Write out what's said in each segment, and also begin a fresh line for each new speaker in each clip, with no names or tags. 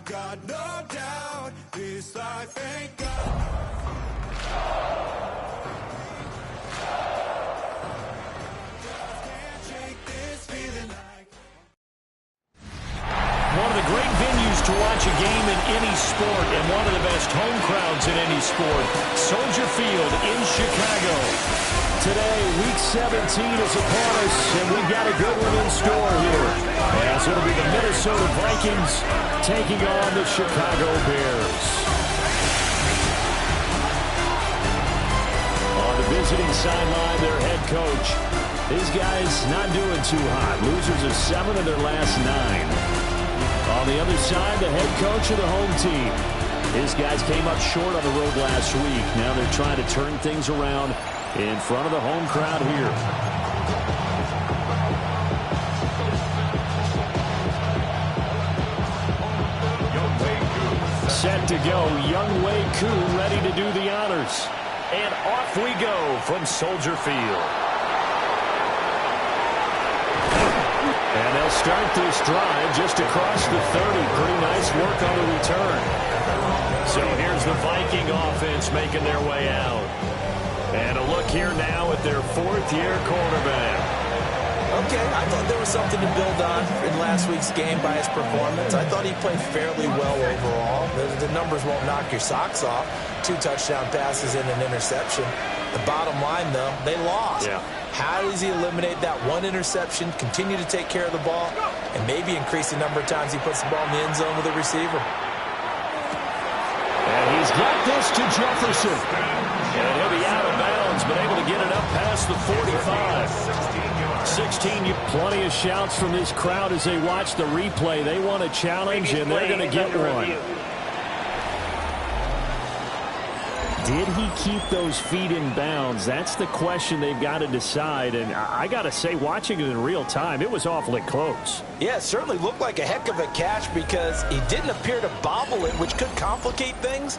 got no doubt this life ain't got. Can't shake this feeling like.
One of the great venues to watch a game in any sport, and one of the best home crowds in any sport, Soldier Field in Chicago. Today, Week 17 is upon us, and we've got a good one in store here, as it'll be the Minnesota Vikings taking on the Chicago Bears. On the visiting sideline, their head coach. These guys not doing too hot. Losers of 7 of their last 9. On the other side, the head coach of the home team. His guys came up short on the road last week. Now they're trying to turn things around in front of the home crowd here. Set to go, Young Wei Koo ready to do the honors. And off we go from Soldier Field. And they'll start this drive just across the 30. Pretty nice work on the return. So here's the Viking offense making their way out. And a look here now at their 4th-year quarterback.
Okay, I thought there was something to build on in last week's game by his performance. I thought he played fairly well overall. The numbers won't knock your socks off. 2 touchdown passes and an interception. The bottom line, though, they lost. Yeah. How does he eliminate that 1 interception, continue to take care of the ball, and maybe increase the number of times he puts the ball in the end zone with a receiver?
And he's got this to Jefferson. And he'll be out of bounds, but able to get it up past the 45. 16, plenty of shouts from this crowd as they watch the replay. They want a challenge, and they're going to get one. Did he keep those feet in bounds? That's the question they've got to decide. And I got to say, watching it in real time, it was awfully close.
Yeah, it certainly looked like a heck of a catch because he didn't appear to bobble it, which could complicate things.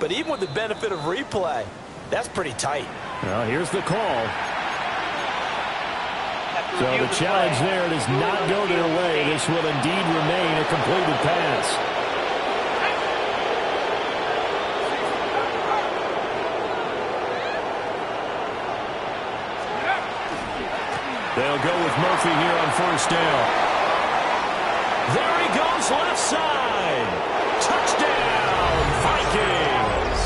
But even with the benefit of replay, that's pretty tight.
Well, here's the call. So the challenge there does not go their way. This will indeed remain a completed pass. They'll go with Murphy here on 1st down. There he goes, left side. Touchdown, Vikings.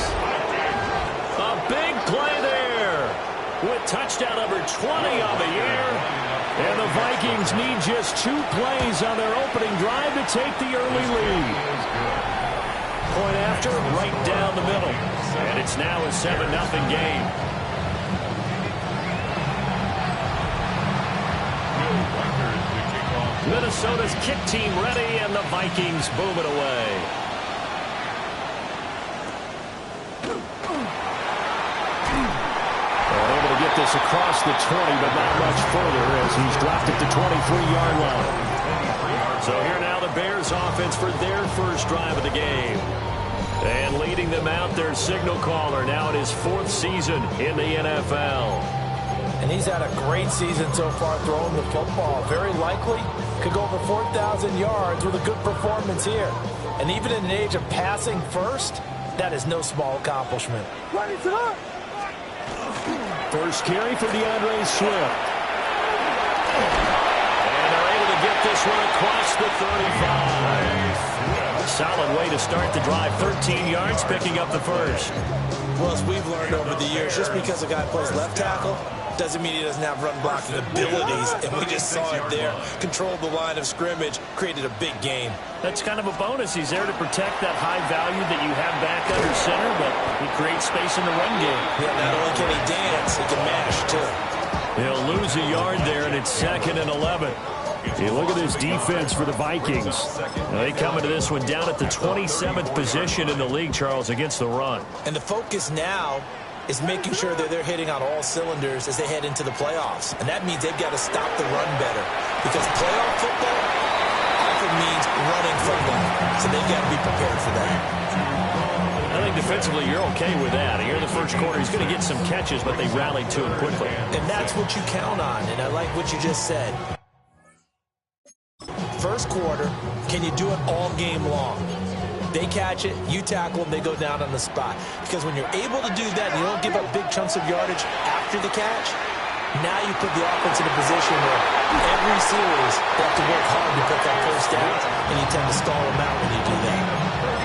A big play there with touchdown number 20 on the year. And the Vikings need just 2 plays on their opening drive to take the early lead. Point after, right down the middle. And it's now a 7-0 game. Minnesota's kick team ready, and the Vikings boom it away. They're able to get this across the 20, but not much further as he's dropped it to 23-yard line. So here now the Bears offense for their first drive of the game. And leading them out, their signal caller, now in his 4th season in the NFL.
And he's had a great season so far throwing the football. Very likely could go over 4,000 yards with a good performance here. And even in an age of passing first, that is no small accomplishment.
First carry for DeAndre Swift. And they're able to get this one across the 35. Solid way to start the drive. 13 yards, picking up the first.
Well, as we've learned over the years, just because a guy plays left tackle doesn't mean he doesn't have run blocking abilities. And we just saw it there. Controlled the line of scrimmage, created a big gain.
That's kind of a bonus. He's there to protect that high value that you have back under center, but he creates space in the run game.
Yeah, not only can he dance, he can mash, too.
He'll lose a yard there, and it's 2nd and 11. You look at this defense for the Vikings. Now they come into this one down at the 27th position in the league, Charles, against the run. And
the focus now is making sure that they're hitting on all cylinders as they head into the playoffs. And that means they've got to stop the run better. Because playoff football often means running from them. So they've got to be prepared for that.
I think defensively you're okay with that. Here in the first quarter, he's going to get some catches, but they rallied to him quickly.
And that's what you count on. And I like what you just said. First quarter, can you do it all game long? They catch it, you tackle them, they go down on the spot. Because when you're able to do that and you don't give up big chunks of yardage after the catch, now you put the offense in a position where every series they have to work hard to put that first down, and you tend to stall them out when you do that.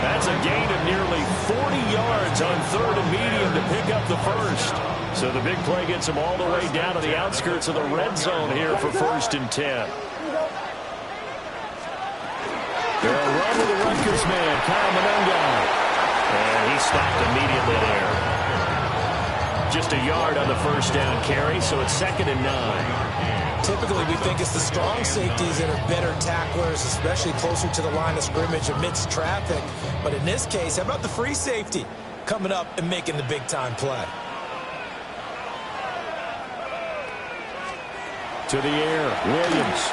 That's a gain of nearly 40 yards on 3rd and medium to pick up the first. So the big play gets them all the way down to the outskirts of the red zone here for 1st and 10. They'll run to the Rutgers man, Kyle Monungai. And he stopped immediately there. Just a yard on the first down carry, so it's 2nd and 9.
Typically, we think it's the strong safeties that are better tacklers, especially closer to the line of scrimmage amidst traffic. But in this case, how about the free safety coming up and making the big-time play?
To the air, Williams.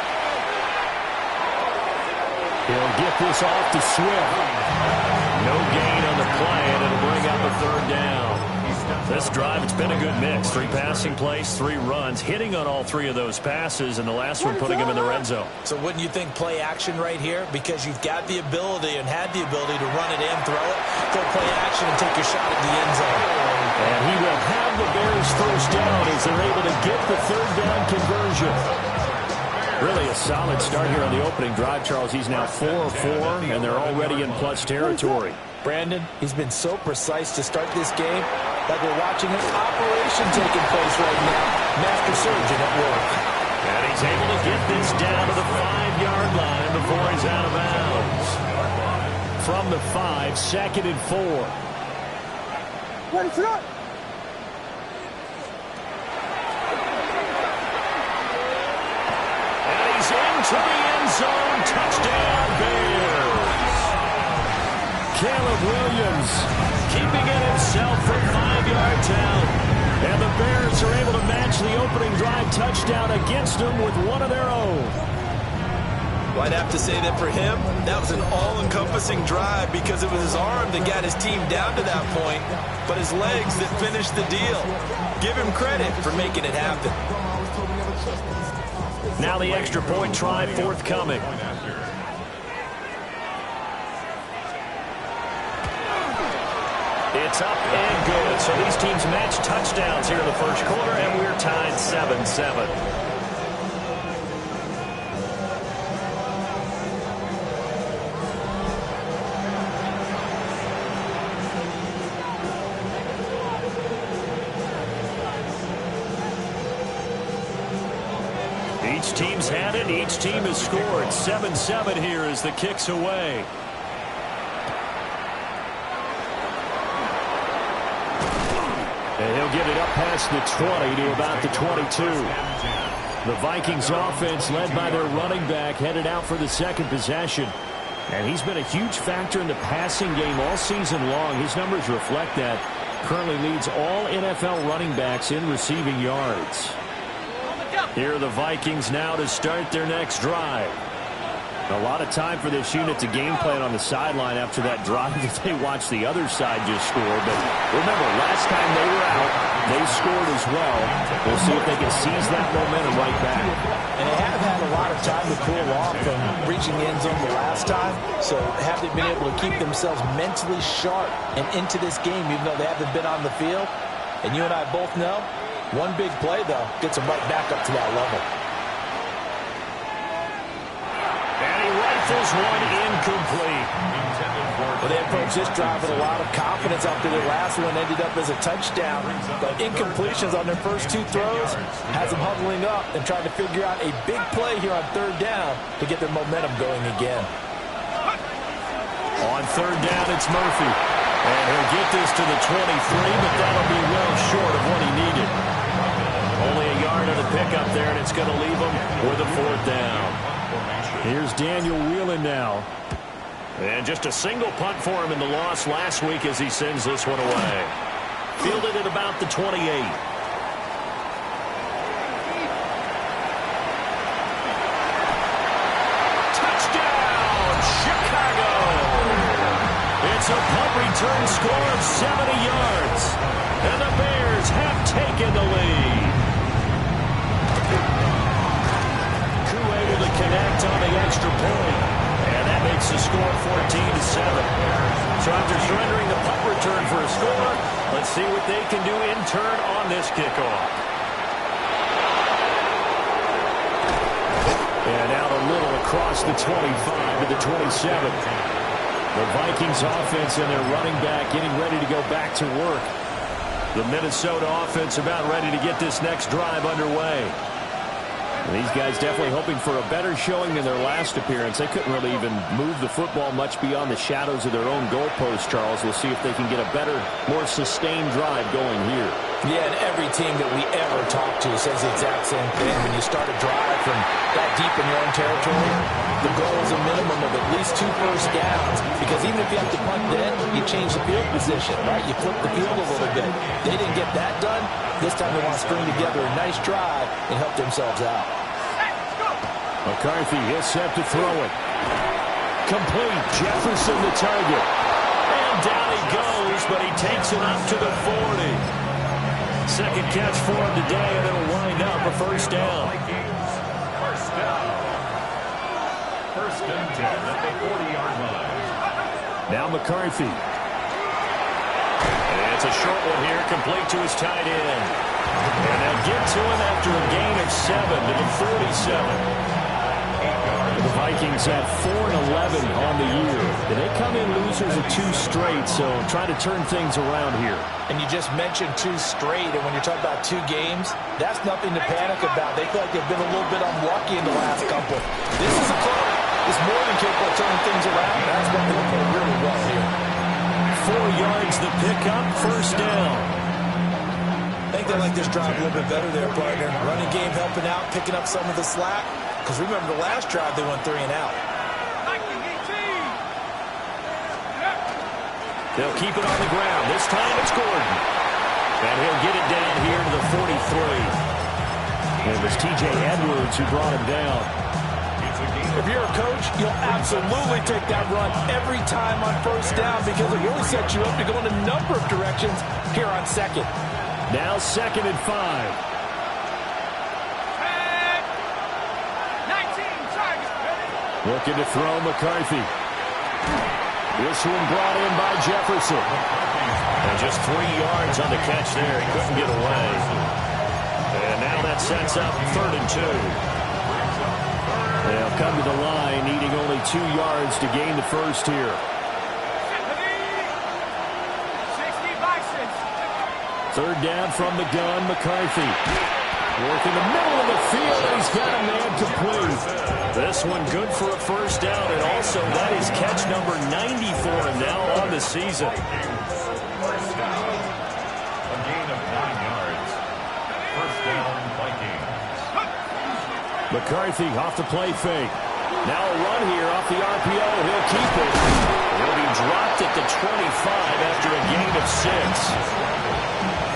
He'll get this off to Swift. No gain on the play, and it'll bring up a 3rd down. This drive, it's been a good mix. 3 passing plays, 3 runs, hitting on all 3 of those passes, and the last one putting him in the red zone.
So wouldn't you think play action right here? Because you've got the ability and had the ability to run it in, throw it, go play action, and take your shot at the end zone.
And he will have the Bears first down as they're able to get the 3rd down conversion. Really a solid start here on the opening drive, Charles. He's now 4 of 4, and they're already in plus territory.
Brandon, he's been so precise to start this game, like we're watching an operation taking place right now. Master surgeon at work.
And he's able to get this down to the 5-yard line before he's out of bounds. From the 5, 2nd and 4.
Ready, set.
And he's into the end zone. Touchdown, Bears. Caleb Williams keeping it himself from 5 yards out. And the Bears are able to match the opening drive touchdown against them with one of their own.
Well, I'd have to say that for him, that was an all-encompassing drive because it was his arm that got his team down to that point, but his legs that finished the deal. Give him credit for making it happen.
Now the extra point try forthcoming. It's up and good. So these teams match touchdowns here in the first quarter, and we're tied 7-7. Each team's had it. Each team has scored. 7-7 here as the kick's away. And he'll get it up past the 20 to about the 22. The Vikings offense led by their running back headed out for the 2nd possession. And he's been a huge factor in the passing game all season long. His numbers reflect that. Currently leads all NFL running backs in receiving yards. Here are the Vikings now to start their next drive. A lot of time for this unit to game plan on the sideline after that drive that they watched the other side just score. But remember, last time they were out, they scored as well. We'll see if they can seize that momentum right back.
And they have had a lot of time to cool off from reaching the end zone the last time. So have they been able to keep themselves mentally sharp and into this game, even though they haven't been on the field? And you and I both know, one big play, though, gets them right back up to that level.
Rifles one incomplete.
Well, they approached this drive with a lot of confidence after their last one ended up as a touchdown. But incompletions on their first 2 throws has them huddling up and trying to figure out a big play here on 3rd down to get their momentum going again.
On 3rd down, it's Murphy. And he'll get this to the 23, but that'll be well short of what he needed. Only a yard of the pickup there, and it's going to leave him with a 4th down. Here's Daniel Whelan now. And just a single punt for him in the loss last week as he sends this one away. Fielded at about the 28. Touchdown, Chicago! It's a punt return score of 70 yards. And the Bears have taken the lead. Able to connect on the extra point. And that makes the score 14-7. So after surrendering the punt return for a score, let's see what they can do in turn on this kickoff. And out a little across the 25 to the 27. The Vikings offense and their running back getting ready to go back to work. The Minnesota offense about ready to get this next drive underway. And these guys definitely hoping for a better showing than their last appearance. They couldn't really even move the football much beyond the shadows of their own goalpost, Charles. We'll see if they can get a better, more sustained drive going here.
Yeah, and every team that we ever talk to says the exact same thing. When you start a drive from that deep in your own territory, the goal is a minimum of at least 2 first downs. Because even if you have to punt then, you change the field position, right? You flip the field a little bit. They didn't get that done. This time they want to string together a nice drive and help themselves out.
McCarthy is set to throw it. Complete. Jefferson the target. And down he goes, but he takes it up to the 40. Second catch for him today, and it'll wind up a first down.
First down. First and 10 at the 40-yard line.
Now McCarthy. And it's a short one here, complete to his tight end. And they'll get to him after a gain of 7 to the 47. The Vikings at 4-11 on the year. And they come in losers of 2 straight, so try to turn things around here.
And you just mentioned 2 straight, and when you're talking about 2 games, that's nothing to panic about. They feel like they've been a little bit unlucky in the last couple. This is a club that's more than capable of turning things around. That's what they're doing really well here.
4 yards the pickup, first down.
I think they like this drive a little bit better there, partner. Running game helping out, picking up some of the slack. Because remember, the last drive, they went 3 and out.
They'll keep it on the ground. This time it's Gordon. And he'll get it down here to the 43. It was T.J. Edwards who brought him down.
If you're a coach, you'll absolutely take that run every time on first down because it really sets you up to go in a number of directions here on second.
Now 2nd and 5. Looking to throw McCarthy. This one brought in by Jefferson. And just 3 yards on the catch there. He couldn't get away. And now that sets up 3rd and 2. They'll come to the line, needing only 2 yards to gain the first here. 3rd down from the gun, McCarthy. Work in the middle of the field, and he's got a man complete. This one good for a first down, and also that is catch number 90 for him now on the season.
First down. A gain of 9 yards. First down, Vikings.
McCarthy off the play fake. Now a run here off the RPO. He'll keep it. He'll be dropped at the 25 after a gain of 6.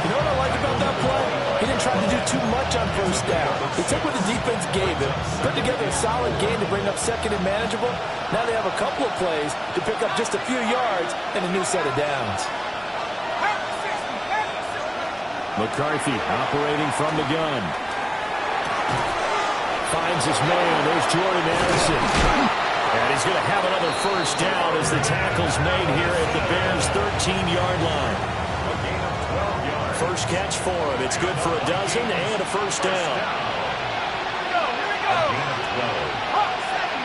You know what I like about that play? He didn't try to do too much on first down. He took what the defense gave him, put together a solid game to bring up 2nd and manageable. Now they have a couple of plays to pick up just a few yards and a new set of downs.
McCarthy operating from the gun. Finds his man. There's Jordan Anderson. And he's going to have another first down as the tackle's made here at the Bears' 13-yard line. First catch for him. It's good for a dozen and a first down.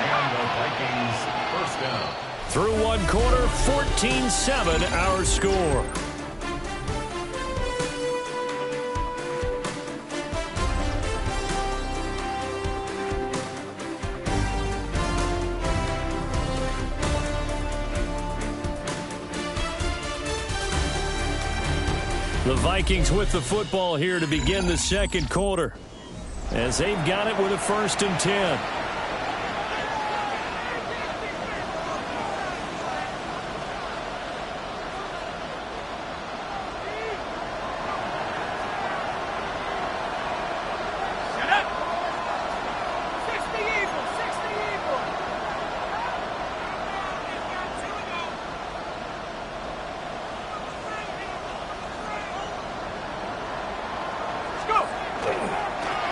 And the Vikings first down.
Through 1 quarter, 14-7 our score. The Vikings with the football here to begin the 2nd quarter, as they've got it with a 1st and 10.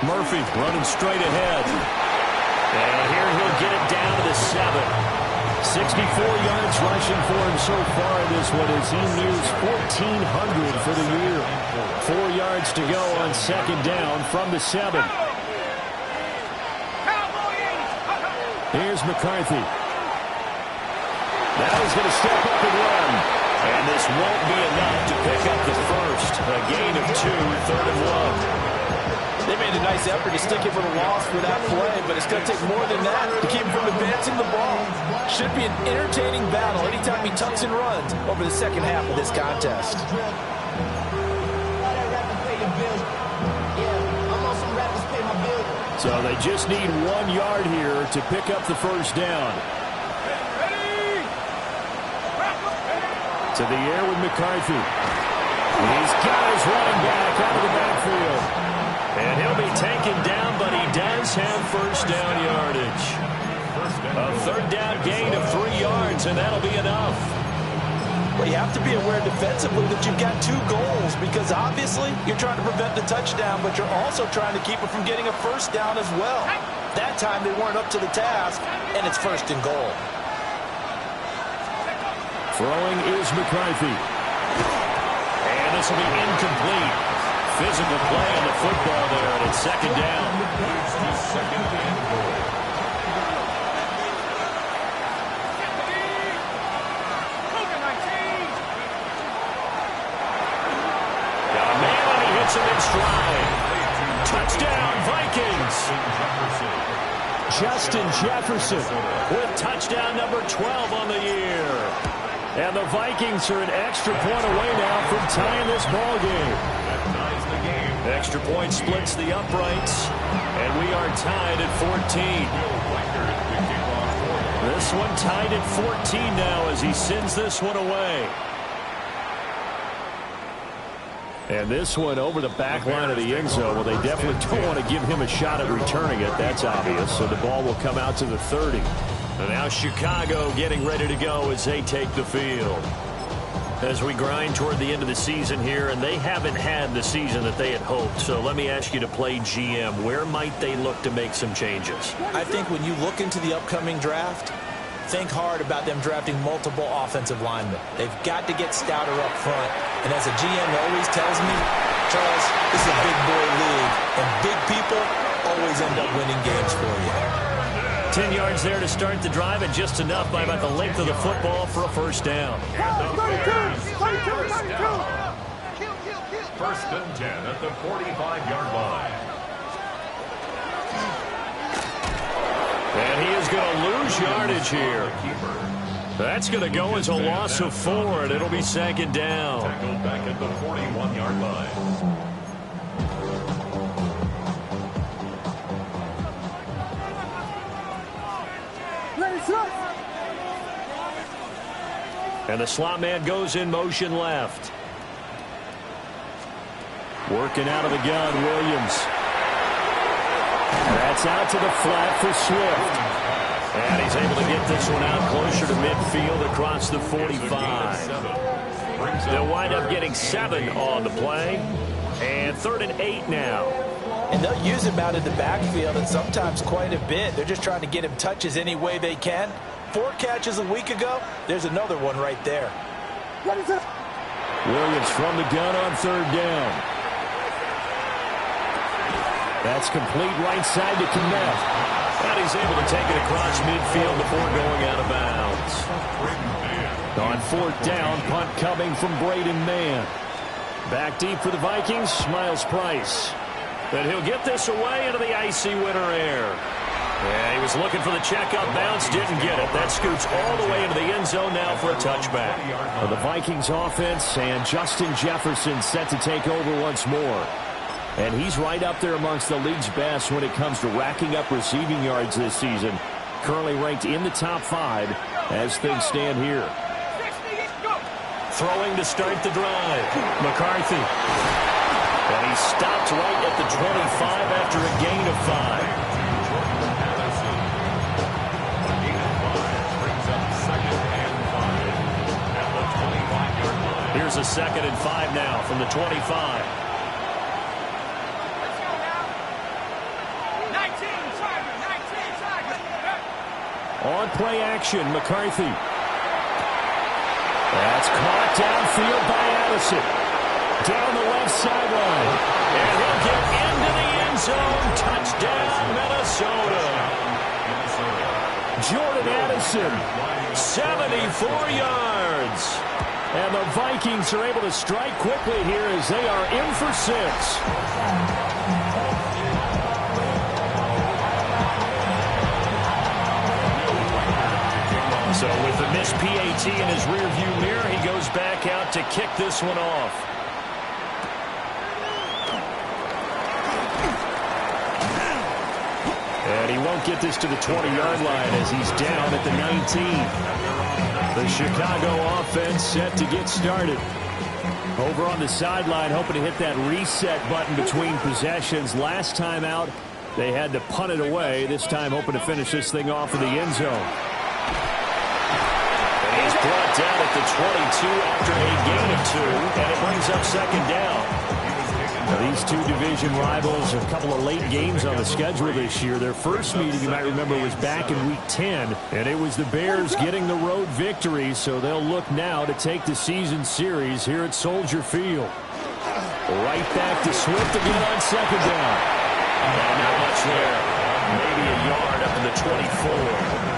Murphy running straight ahead. And here he'll get it down to the 7. 64 yards rushing for him so far in this one as he nears 1,400 for the year. 4 yards to go on second down from the 7. Here's McCarthy. Now he's going to step up and run. And this won't be enough to pick up the first. A gain of 2, 3rd and 1.
They made a nice effort to stick him with a loss for that play, but it's going to take more than that to keep him from advancing the ball. Should be an entertaining battle anytime he tucks and runs over the second half of this contest.
So they just need 1 yard here to pick up the first down. To the air with McCarthy. He's got his running back out of the backfield. And he'll be taken down, but he does have first down yardage. A 3rd down gain of 3 yards, and that'll be enough.
Well, you have to be aware defensively that you've got 2 goals because obviously you're trying to prevent the touchdown, but you're also trying to keep it from getting a first down as well. That time they weren't up to the task, and it's 1st and goal.
Throwing is McCarthy. And this will be incomplete. Physical play on the football there, and it's 2nd down. Got a man, and he hits him in stride. Touchdown, Vikings. Justin Jefferson with touchdown number 12 on the year. And the Vikings are an extra point away now from tying this ball game. Extra point splits the uprights, and we are tied at 14. This one tied at 14 now as he sends this one away. And this one over the back line of the end zone. Well, they definitely don't want to give him a shot at returning it. That's obvious. So the ball will come out to the 30. And now Chicago getting ready to go as they take the field. As we grind toward the end of the season here, and they haven't had the season that they had hoped. So let me ask you to play GM. Where might they look to make some changes?
I think when you look into the upcoming draft, think hard about them drafting multiple offensive linemen. They've got to get stouter up front. And as a GM always tells me, Charles, this is a big boy league, and big people always end up winning games for you.
10 yards there to start the drive, and just enough by about the length of the football for a first down.
1st and 10 at the 45-yard line.
And he is going to lose yardage here. That's going to go as a loss of 4, and it'll be 2nd down.
Tackled back at the 41-yard line.
And the slot man goes in motion left. Working out of the gun, Williams. That's out to the flat for Swift. And he's able to get this one out closer to midfield across the 45. They'll wind up getting 7 on the play. And 3rd and 8 now.
And they'll use him out in the backfield, and sometimes quite a bit. They're just trying to get him touches any way they can. 4 catches a week ago. There's another one right there.
Williams from the gun on 3rd down. That's complete right side to Kmet. And he's able to take it across midfield before going out of bounds. On 4th down, punt coming from Braden Mann. Back deep for the Vikings, Miles Price. But he'll get this away into the icy winter air. Yeah, he was looking for the checkup bounce, didn't get it. That scoots all the way into the end zone now for a touchback. The Vikings offense and Justin Jefferson set to take over once more. And he's right up there amongst the league's best when it comes to racking up receiving yards this season. Currently ranked in the top 5 as things stand here. Throwing to start the drive. McCarthy. And he stopped right at the 25 after a gain of 5. Here's a 2nd and 5 now from the 25. On play action, McCarthy. That's caught downfield by Addison. Down the left sideline. And he'll get into the end zone. Touchdown, Minnesota. Jordan Addison, 74 yards. And the Vikings are able to strike quickly here as they are in for 6. So with the missed PAT in his rearview mirror, he goes back out to kick this one off. And he won't get this to the 20-yard line as he's down at the 19. The Chicago offense set to get started. Over on the sideline, hoping to hit that reset button between possessions. Last time out, they had to punt it away. This time hoping to finish this thing off in the end zone. He's brought down at the 22 after a gain of 2, and it brings up second down. Now, these two division rivals, a couple of late games on the schedule this year. Their first meeting, you might remember, was back in Week 10, and it was the Bears getting the road victory, so they'll look now to take the season series here at Soldier Field. Right back to Swift again on second down. And not much there. Maybe a yard up in the 24.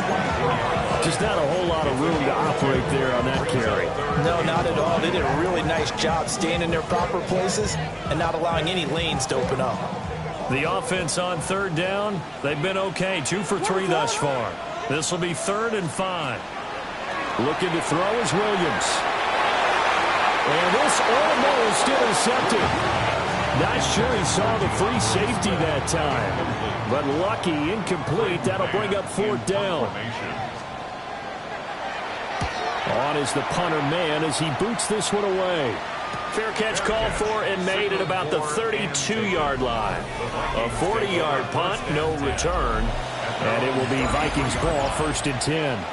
Just not a whole lot of room to operate there on that carry.
No, not at all. They did a really nice job staying in their proper places and not allowing any lanes to open up.
The offense on third down, they've been okay. 2 for 3 thus far. This will be 3rd and 5. Looking to throw is Williams. And this almost intercepted. Not sure he saw the free safety that time. But lucky, incomplete. That'll bring up 4th down. On is the punter man as he boots this one away. Fair catch called for and made at about the 32-yard line. A 40-yard punt, no return. And it will be Vikings ball, 1st and 10.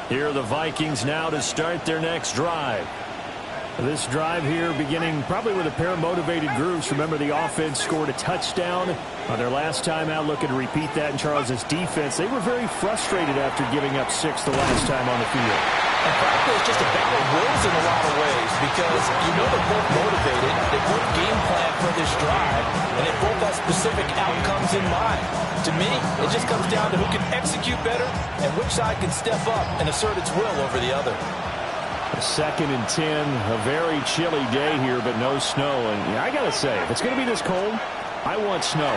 Here are the Vikings now to start their next drive. This drive here beginning probably with a pair of motivated groups. Remember, the offense scored a touchdown on their last time out. Looking to repeat that in Charles' defense. They were very frustrated after giving up 6 the last time on the field.
And probably it's just a battle of wills in a lot of ways because you know they're both motivated. They both game plan for this drive, and they both have specific outcomes in mind. To me, it just comes down to who can execute better and which side can step up and assert its will over the other.
2nd and 10, a very chilly day here, but no snow. And I got to say, if it's going to be this cold, I want snow.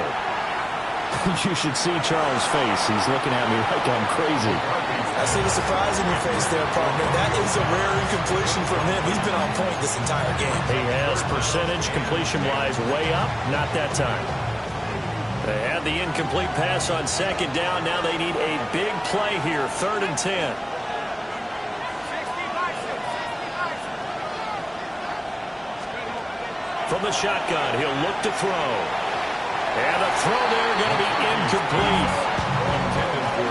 You should see Charles' face. He's looking at me like I'm crazy.
I see the surprise in your face there, partner. That is a rare incompletion from him. He's been on point this entire game.
He has percentage completion-wise way up. Not that time. They had the incomplete pass on second down. Now they need a big play here. 3rd and 10. From the shotgun, he'll look to throw. And a throw there going to be incomplete.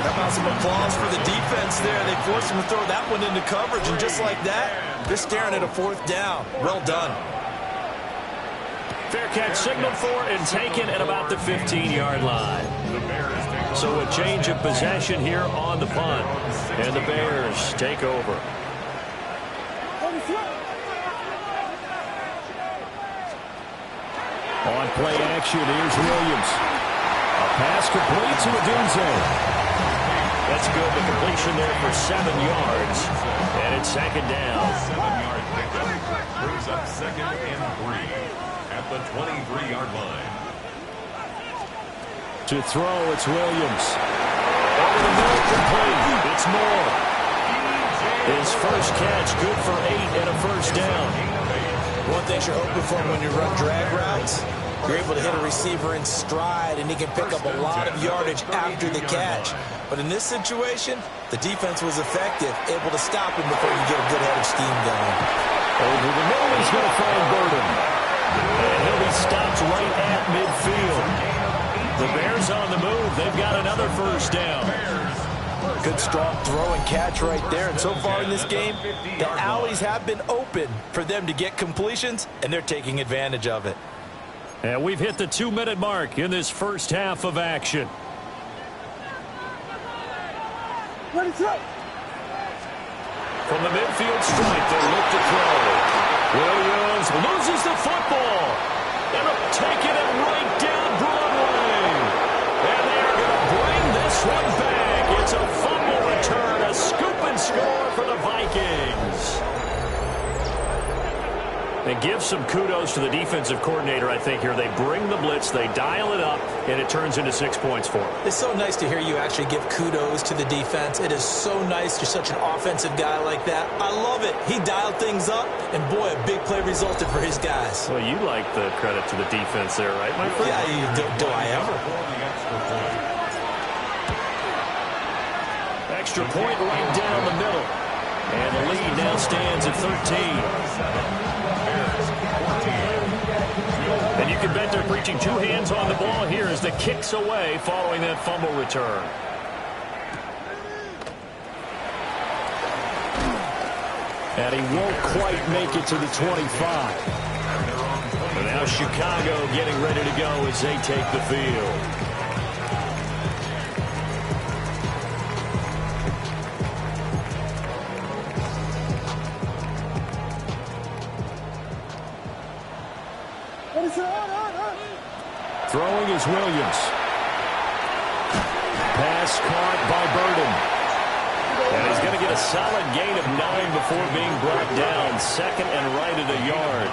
How about some applause for the defense there? They forced him to throw that one into coverage, and just like that, they're staring at a 4th down. Well done.
Fair catch signaled for and taken at about the 15-yard line. So a change of possession here on the punt. And the Bears take over. On play action, here's Williams. A pass complete to Adunze. That's good. The completion there for 7 yards. And it's 2nd down.
7-yard pickup brings up 2nd and 3 at the 23-yard line.
To throw, it's Williams. Over the middle, complete. It's Moore. His first catch, good for 8 and a 1st down.
One thing you're hoping for when you run drag routes, you're able to hit a receiver in stride, and he can pick up a lot of yardage after the catch. But in this situation, the defense was effective, able to stop him before you get a good head of steam going.
Over the middle, he's going to find Burden. And he'll be stopped right at midfield. The Bears on the move. They've got another first down.
Good strong throw and catch right there. And so far in this game, the alleys have been open for them to get completions, and they're taking advantage of it.
And we've hit the 2-minute mark in this first half of action.
Ready, throw.
From the midfield stripe, they look to throw. Williams loses the football. And taking it right down Broadway. And they're going to bring this one back. It's a fumble return, a scoop and score for the Vikings. And give some kudos to the defensive coordinator, I think, here. They bring the blitz, they dial it up, and it turns into 6 points for them.
It's so nice to hear you actually give kudos to the defense. It is so nice. You're such an offensive guy like that. I love it. He dialed things up, and boy, a big play resulted for his guys.
Well, you like the credit to the defense there, right, my friend?
Yeah, do I ever?
Extra point right down the middle. And the lead now stands at 13. And you can bet they're preaching two hands on the ball here as the kick's away following that fumble return. And he won't quite make it to the 25. And now Chicago getting ready to go as they take the field. Throwing is Williams. Pass caught by Burden. And he's going to get a solid gain of 9 before being brought down. Second and right at a yard.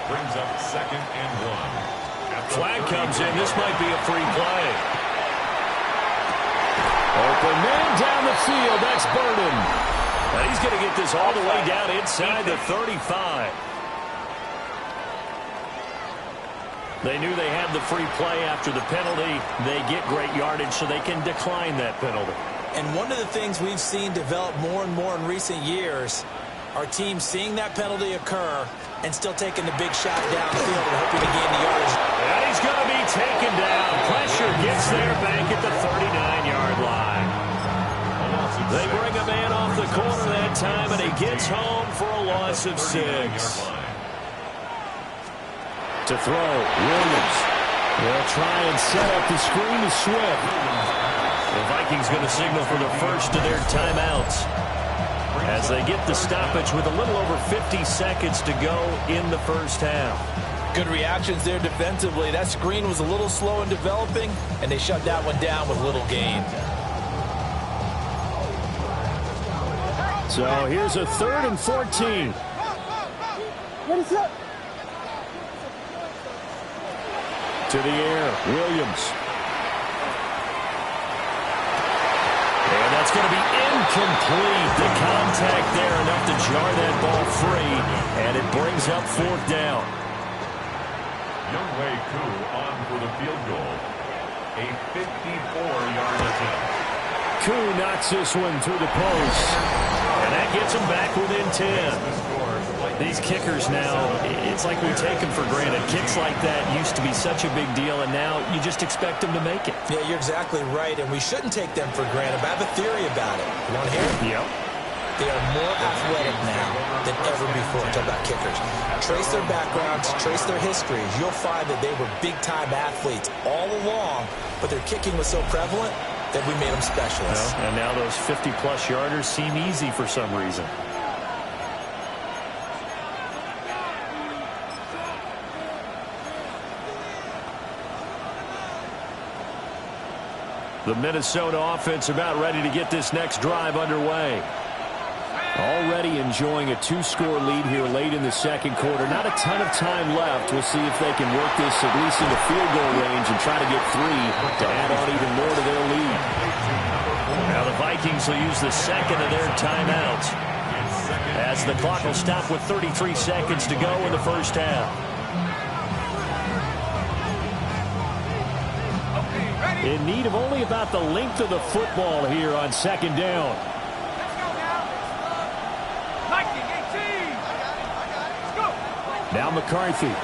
Brings up 2nd and 1.
Flag comes in. This might be a free play. Open man down the field. That's Burden. And he's going to get this all the way down inside the 35. They knew they had the free play after the penalty. They get great yardage so they can decline that penalty.
And one of the things we've seen develop more and more in recent years are teams seeing that penalty occur and still taking the big shot downfield and hoping to gain the yardage.
And he's going to be taken down. Pressure gets there back at the 39-yard line. They bring a man off the corner that time, and he gets home for a loss of 6. To throw, Williams. They'll try and set up the screen to Swift. The Vikings going to signal for the first of their timeouts as they get the stoppage with a little over 50 seconds to go in the first half.
Good reactions there defensively. That screen was a little slow in developing, and they shut that one down with little gain.
So here's a 3rd and 14.
Ready, set.
To the air, Williams. And that's going to be incomplete. The contact there enough to jar that ball free, and it brings up 4th down.
Younghoe Koo on for the field goal. A 54-yard attempt.
Koo knocks this one through the post, and that gets him back within 10. These kickers now, it's like we take them for granted. Kicks like that used to be such a big deal, and now you just expect them to make it.
Yeah, you're exactly right, and we shouldn't take them for granted. But I have a theory about it. You want to hear it?
Yep.
They are more athletic now than ever before. Talk about kickers. Trace their backgrounds, trace their histories. You'll find that they were big-time athletes all along, but their kicking was so prevalent that we made them specialists.
Well, and now those 50-plus yarders seem easy for some reason. The Minnesota offense about ready to get this next drive underway. Already enjoying a 2-score lead here late in the second quarter. Not a ton of time left. We'll see if they can work this at least into field goal range and try to get 3 to add on even more to their lead. Now the Vikings will use the second of their timeouts as the clock will stop with 33 seconds to go in the first half. In need of only about the length of the football here on 2nd down. Now McCarthy.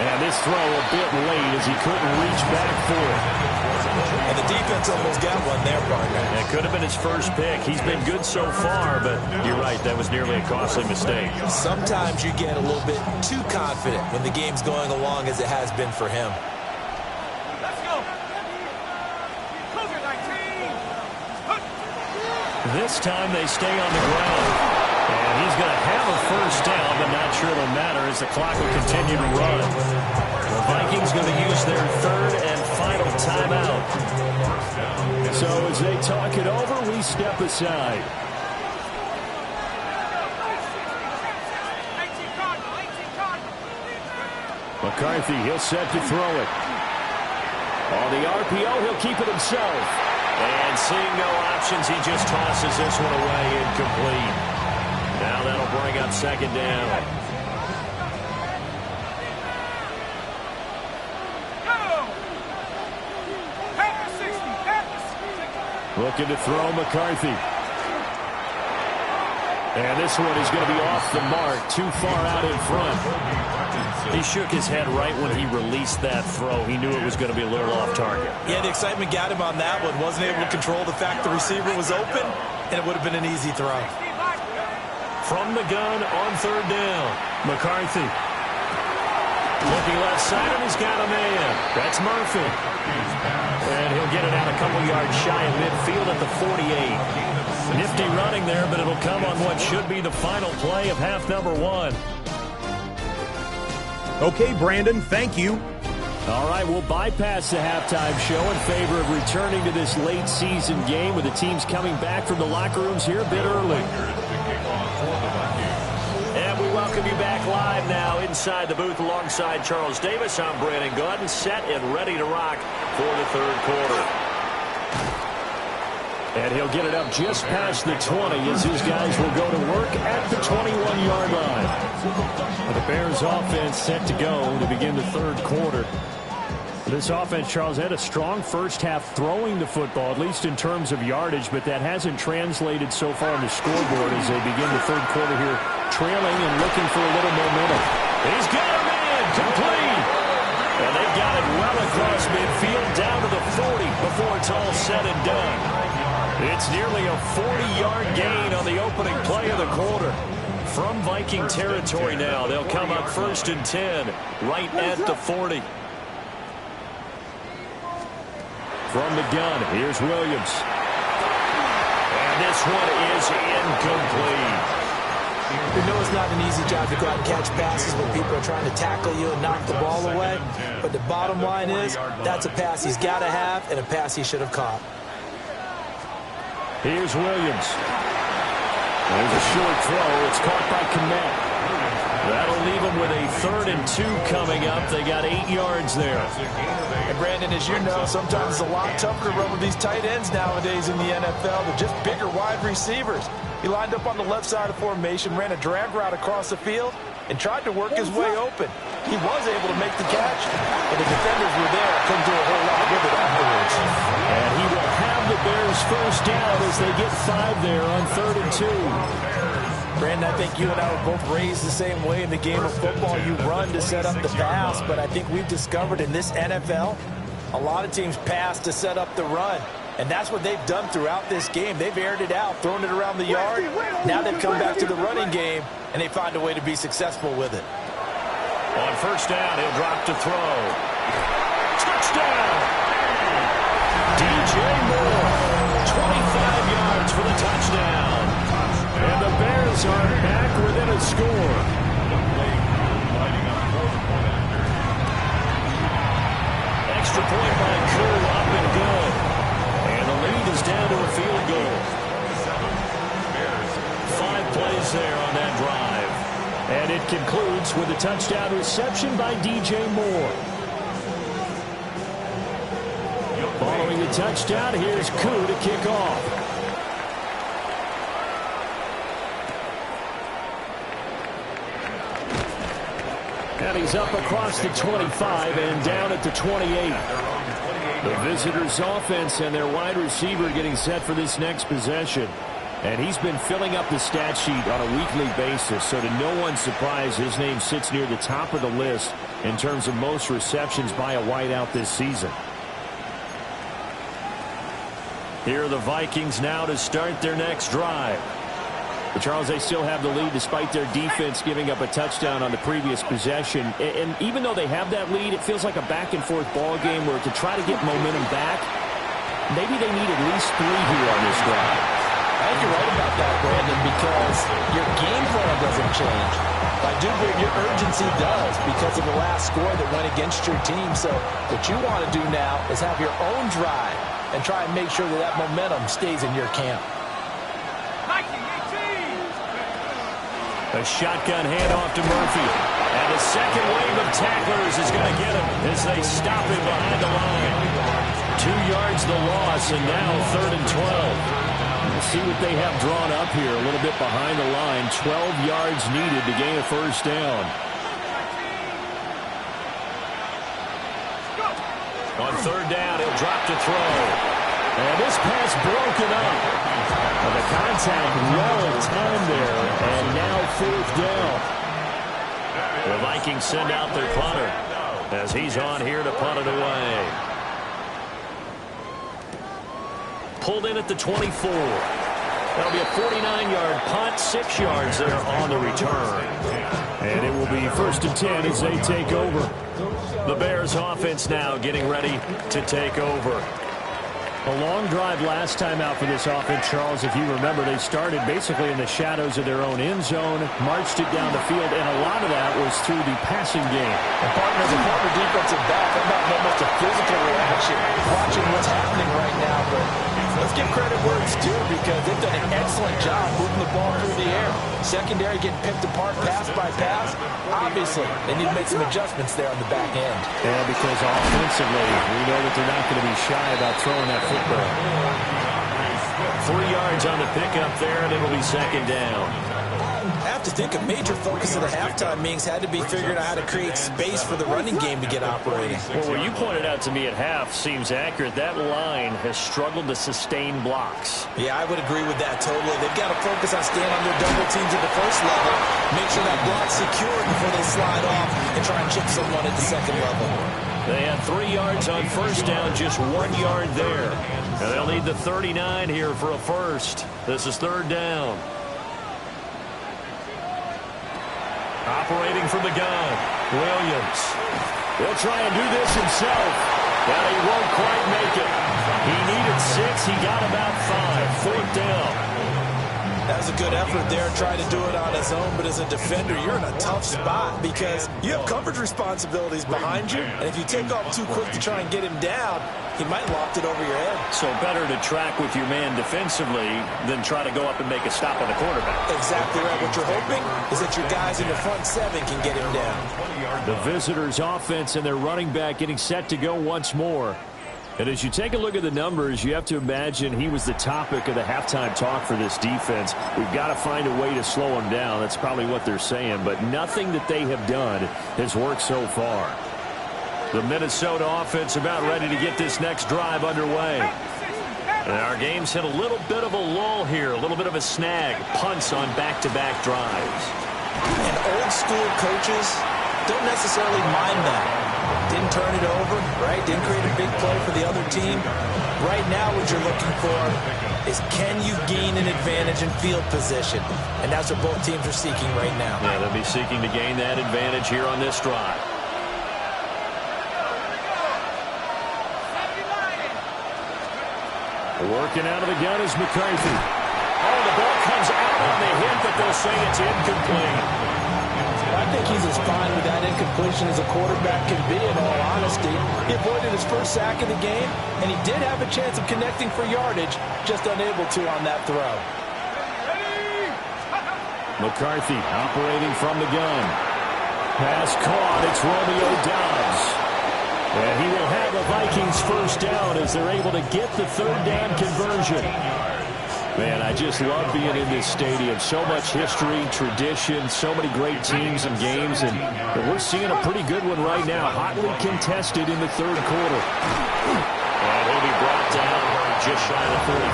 And this throw a bit late as he couldn't reach back for it.
And the defense almost got one there, partner.
It could have been his first pick. He's been good so far, but you're right, that was nearly a costly mistake.
Sometimes you get a little bit too confident when the game's going along as it has been for him.
Let's go.
This time they stay on the ground. And he's going to have a first down, but not sure it'll matter as the clock will continue to run. The Vikings going to use their third and final timeout. So as they talk it over, we step aside. McCarthy, he'll set to throw it. On the RPO, he'll keep it himself. And seeing no options, he just tosses this one away, incomplete. Now that'll bring up second down. Looking to throw McCarthy. And this one is going to be off the mark, too far out in front. He shook his head right when he released that throw. He knew it was going to be a little off target.
Yeah, the excitement got him on that one. Wasn't able to control the fact the receiver was open, and it would have been an easy throw.
From the gun on third down, McCarthy. Looking left side, and he's got a man. That's Murphy. And he'll get it out a couple yards shy of midfield at the 48. Nifty running there, but it'll come on what should be the final play of half number one.
Okay, Brandon, thank you.
All right, we'll bypass the halftime show in favor of returning to this late season game with the teams coming back from the locker rooms here a bit early. And we welcome you back live now inside the booth alongside Charles Davis. I'm Brandon Gordon, set and ready to rock for the third quarter. And he'll get it up just past the 20 as his guys will go to work at the 21-yard line. The Bears offense set to go to begin the third quarter. This offense, Charles, had a strong first half throwing the football, at least in terms of yardage, but that hasn't translated so far on the scoreboard as they begin the third quarter here, trailing and looking for a little momentum. He's got him in, complete. And they got it well across midfield down to the 40 before it's all said and done. It's nearly a 40-yard gain on the opening play of the quarter. From Viking territory now, they'll come up first and 10, right at the 40. From the gun, here's Williams. And this one is incomplete.
You know it's not an easy job to go out and catch passes when people are trying to tackle you and knock the ball away. But the bottom line is, that's a pass he's got to have and a pass he should have caught.
Here's Williams. There's a short throw. It's caught by Kmet. That'll leave them with a 3rd and 2 coming up. They got 8 yards there.
And Brandon, as you know, sometimes it's a lot tougher to run with these tight ends nowadays in the NFL. They're just bigger wide receivers. He lined up on the left side of formation, ran a drag route across the field, and tried to work his way open. He was able to make the catch, but the defenders were there. Couldn't do a whole lot with it afterwards.
And he will have the Bears first down as they get 5 there on 3rd and 2.
Brandon, I think you and I were both raised the same way in the game of football. You run to set up the pass, but I think we've discovered in this NFL, a lot of teams pass to set up the run. And that's what they've done throughout this game. They've aired it out, thrown it around the yard. Now they've come back to the running game, and they find a way to be successful with it.
On first down, he'll drop to throw. Touchdown! DJ Moore, 25 yards for the touchdown. And the Bears are back within a score. Extra point by Koo, up and good. And the lead is down to a field goal. 5 plays there on that drive. And it concludes with a touchdown reception by DJ Moore. Following the touchdown, here's Koo to kick off. And he's up across the 25 and down at the 28. The visitors' offense and their wide receiver getting set for this next possession. And he's been filling up the stat sheet on a weekly basis, so to no one's surprise, his name sits near the top of the list in terms of most receptions by a wideout this season. Here are the Vikings now to start their next drive. But Charles, they still have the lead despite their defense giving up a touchdown on the previous possession. And even though they have that lead, it feels like a back-and-forth ball game where to try to get momentum back, maybe they need at least 3 here on this drive.
I think you're right about that, Brandon, because your game plan doesn't change. I do believe your urgency does because of the last score that went against your team. So what you want to do now is have your own drive and try and make sure that that momentum stays in your camp.
A shotgun handoff to Murphy. And a second wave of tacklers is going to get him as they stop him behind the line. 2 yards the loss, and now 3rd and 12. We'll see what they have drawn up here. A little bit behind the line. 12 yards needed to gain a first down. On 3rd down, he'll drop to throw. And this pass broken up. And the contact well timed there, and now 4th down. The Vikings send out their punter as he's on here to punt it away. Pulled in at the 24. That'll be a 49-yard punt, 6 yards there on the return. And it will be 1st and 10 as they take over. The Bears offense now getting ready to take over. A long drive last time out for this offense, Charles. If you remember, they started basically in the shadows of their own end zone, marched it down the field, and a lot of that was through the passing game.
And partner, as a former defensive back, I'm not almost a physical reaction watching what's happening right now, but let's give credit where it's due because they've done an excellent job moving the ball through the air. Secondary getting picked apart pass by pass. Obviously, they need to make some adjustments there on the back end.
Yeah, because offensively, we know that they're not going to be shy about throwing that football. 3 yards on the pickup there, and it'll be 2nd down.
I have to think a major focus of the halftime meetings had to be figuring out how to create space for the running game to get operating.
Well, what you pointed out to me at half seems accurate. That line has struggled to sustain blocks.
Yeah, I would agree with that totally. They've got to focus on staying on their double teams at the first level, make sure that block's secured before they slide off and try and chip someone at the second level.
They had 3 yards on 1st down, just 1 yard there. And they'll need the 39 here for a first. This is 3rd down. Operating from the gun, Williams. He'll try and do this himself, but he won't quite make it. He needed 6. He got about 5. 4th down.
That was a good effort there, trying to do it on his own, but as a defender, you're in a tough spot because you have coverage responsibilities behind you, and if you take off too quick to try and get him down, he might loft it over your head. So
better to track with your man defensively than try to go up and make a stop on the quarterback.
Exactly right. What you're hoping is that your guys in the front 7 can get him down.
The visitors' offense and their running back getting set to go once more. And as you take a look at the numbers, you have to imagine he was the topic of the halftime talk for this defense. We've got to find a way to slow him down. That's probably what they're saying. But nothing that they have done has worked so far. The Minnesota offense about ready to get this next drive underway. And our game's hit a little bit of a lull here, a little bit of a snag. Punts on back-to-back drives.
And old school coaches don't necessarily mind that. Didn't turn it over, right? Didn't create a big play for the other team. Right now what you're looking for is can you gain an advantage in field position? And that's what both teams are seeking right now.
Yeah, they'll be seeking to gain that advantage here on this drive. Working out of the gun is McCarthy. Oh, the ball comes out on the hit, but they'll say it's incomplete.
I think he's as fine with that incompletion as a quarterback can be, in all honesty. He avoided his first sack of the game, and he did have a chance of connecting for yardage, just unable to on that throw.
McCarthy operating from the gun. Pass caught. It's Romeo Doubs. And he will have the Vikings first down as they're able to get the 3rd down conversion. Man, I just love being in this stadium. So much history, tradition, so many great teams and games, and we're seeing a pretty good one right now. Hotly contested in the 3rd quarter. And he'll be brought down just shy of 45.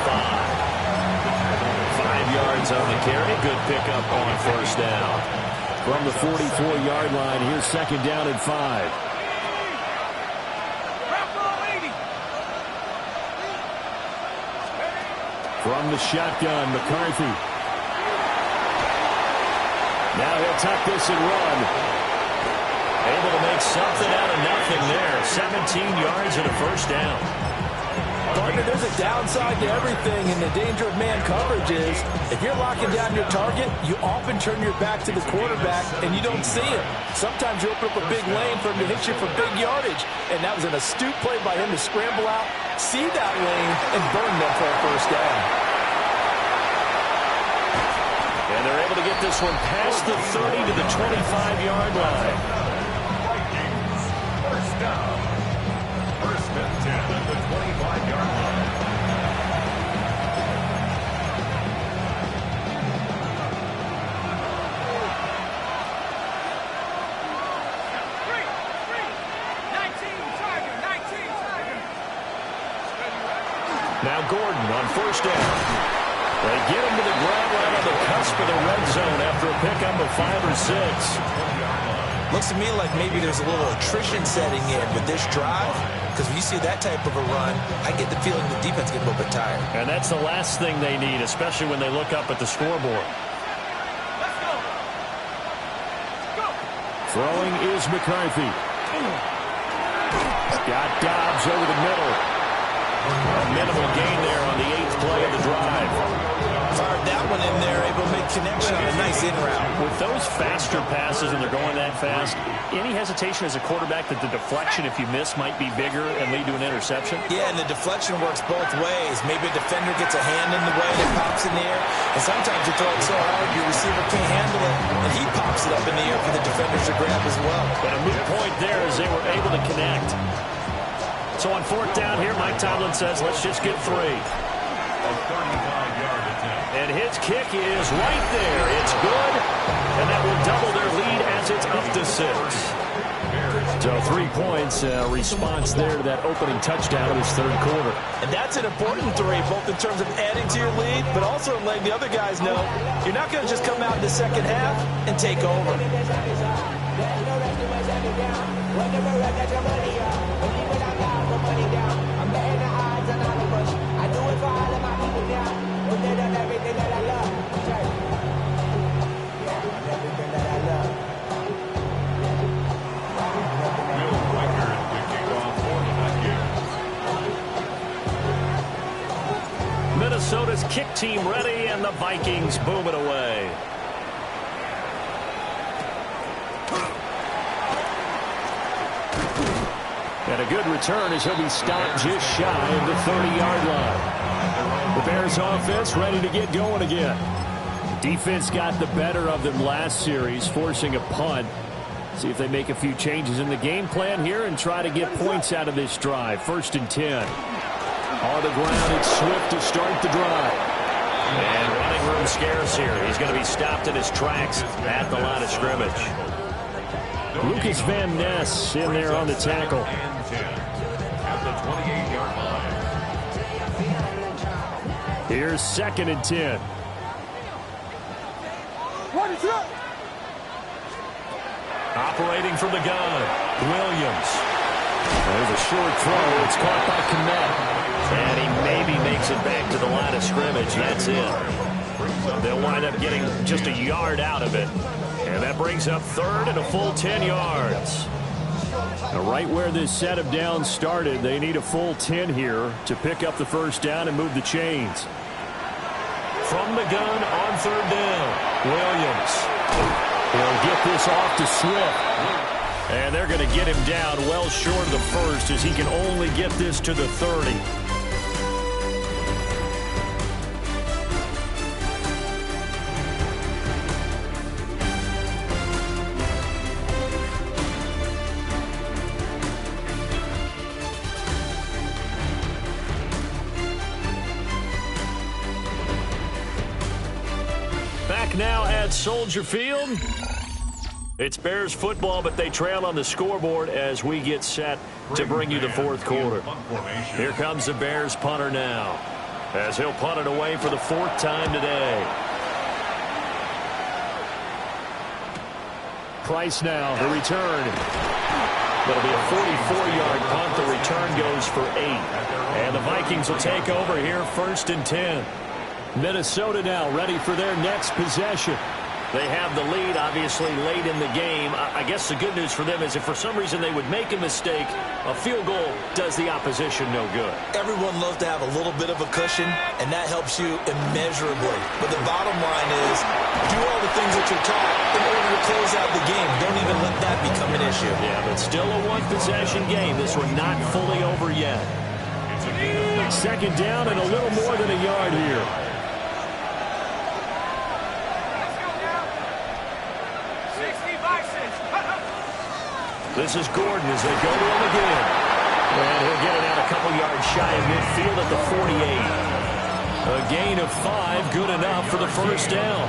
5 yards on the carry. Good pickup on 1st down. from the 44-yard line. Here's second down and 5. From the shotgun, McCarthy. Now he'll tuck this and run. Able to make something out of nothing there. 17 yards and a first down.
Partner, there's a downside to everything, and the danger of man coverage is if you're locking down your target, you often turn your back to the quarterback, and you don't see him. Sometimes you open up a big lane for him to hit you for big yardage, and that was an astute play by him to scramble out, see that lane, and burn them for a first down.
And they're able to get this one past the 30 to the 25-yard line.
First down. First and 10 at the 25-yard line.
Now Gordon on first down. They get him to the ground right on the cusp of the red zone after a pickup of 5 or 6.
Looks to me like maybe there's a little attrition setting in with this drive, because when you see that type of a run, I get the feeling the defense gets a little bit tired.
And that's the last thing they need, especially when they look up at the scoreboard. Throwing is McCarthy. Got Dobbs over the middle. A minimal gain there on the 8th play of the drive.
Fired that one in there, able to make connection on a nice in route.
With those faster passes and they're going that fast, any hesitation as a quarterback that the deflection, if you miss, might be bigger and lead to an interception?
Yeah, and the deflection works both ways. Maybe a defender gets a hand in the way and it pops in the air, and sometimes you throw it so hard your receiver can't handle it, and he pops it up in the air for the defenders to grab as well.
But a moot point there as they were able to connect. So on 4th down here, Mike Tomlin says, let's just get 3. And his kick is right there. It's good. And that will double their lead as it's up to 6. So 3 points, response there to that opening touchdown in his 3rd quarter.
And that's an important 3, both in terms of adding to your lead, but also letting the other guys know you're not going to just come out in the second half and take over.
Minnesota's kick team ready, and the Vikings boom it away. And a good return as he'll be stopped just shy of the 30-yard line. The Bears offense ready to get going again. Defense got the better of them last series, forcing a punt. See if they make a few changes in the game plan here and try to get points out of this drive. 1st and 10. On the ground, it's Swift to start the drive. And running room scarce here. He's going to be stopped in his tracks at the line of scrimmage. Lucas Van Ness in there on the tackle.
At the 28-yard line.
Here's 2nd and 10. Operating from the gun, Williams. There's a short throw. It's caught by Kmet. And he maybe makes it back to the line of scrimmage. That's it. They'll wind up getting just a yard out of it. And that brings up 3rd and a full 10 yards. Now, right where this set of downs started, they need a full 10 here to pick up the first down and move the chains. From the gun on 3rd down, Williams. He'll get this off to Swift. And they're going to get him down well short of the first as he can only get this to the 30. Back now at Soldier Field. It's Bears football, but they trail on the scoreboard as we get set to bring you the 4th quarter. Here comes the Bears punter now, as he'll punt it away for the 4th time today. Price now, the return. That'll be a 44-yard punt. The return goes for 8. And the Vikings will take over here, 1st and 10. Minnesota now ready for their next possession. They have the lead, obviously, late in the game. I guess the good news for them is if for some reason they would make a mistake, a field goal does the opposition no good.
Everyone loves to have a little bit of a cushion, and that helps you immeasurably. But the bottom line is do all the things that you're taught in order to close out the game. Don't even let that become an issue.
Yeah, but still a one-possession game. This one not fully over yet. 2nd down and a little more than a yard here. This is Gordon as they go to him again. And he'll get it out a couple yards shy of midfield at the 48. A gain of 5, good enough for the 1st down.